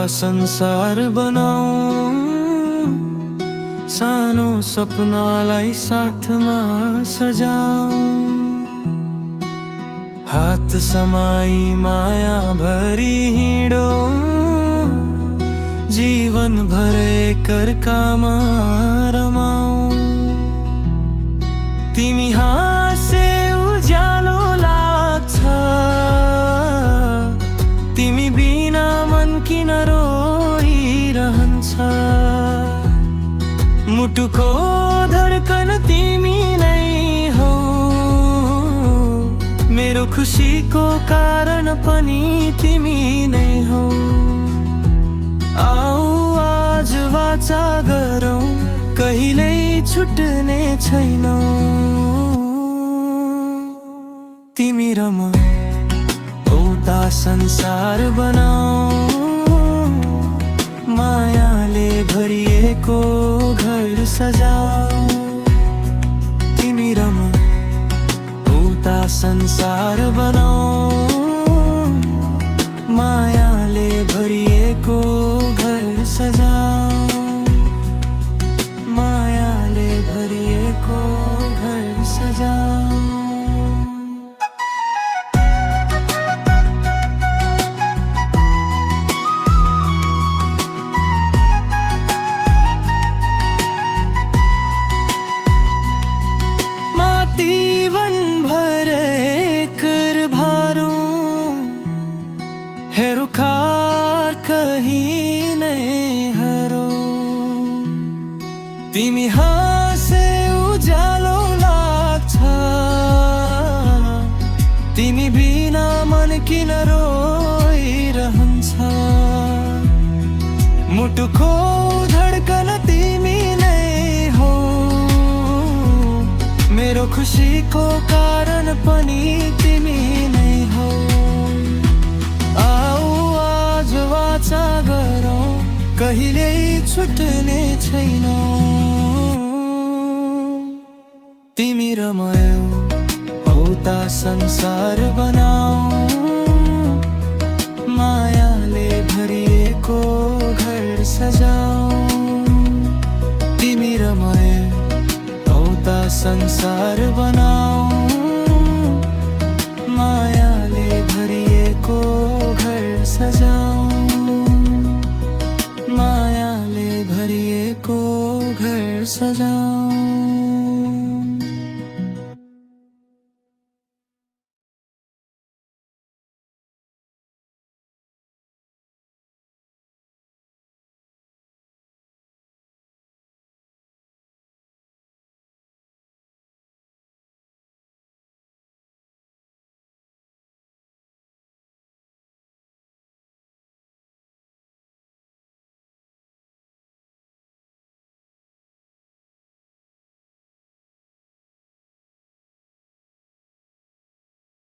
संसार बनाऊ, सानो सपनालाई साथमा सजाऊ। हात समाई माया भरी हिँडो, जीवन भर एकअर्कामा रमाऊ। तिमी हाँसे उज्यालो लाग्छ, तिमी बिना मन किन रोइरहन्छ। मुटुको धडकन तिमी नै हो, मेरो खुसीको कारण पनि तिमी नै हो। आऊ आज वाचा गरौँ, कहिल्यै छुट्ने छैनौ। तिमी र म एउटा संसार बनाऊ, मायाले भरिएको घर सजाऊ। तिमी र म एउटा संसार बनाऊ, मायाले भरिएको घर सजाऊ। मायाले भरिएको घर सजाऊ। जीवन भर कर भारूं, है रुखार कहीं नहीं हरो। तिमी हाँसे उज्यालो लाग्छ, तिमी बिना मन किन रोइरहन्छ। मुटुको धडकन तिमी नै हो, मेरो खुसीको कारण पनि तिमी नै हो। आऊ आज वाचा गरौँ, कहिल्यै छुट्ने छैनौ। तिमी र म एउटा संसार बनाऊ, मायाले भरिएको घर सजाऊ। तिमी र म एउटा संसार बनाऊ, मायाले भरिएको घर सजाऊ। मायाले भरिएको घर सजाऊ।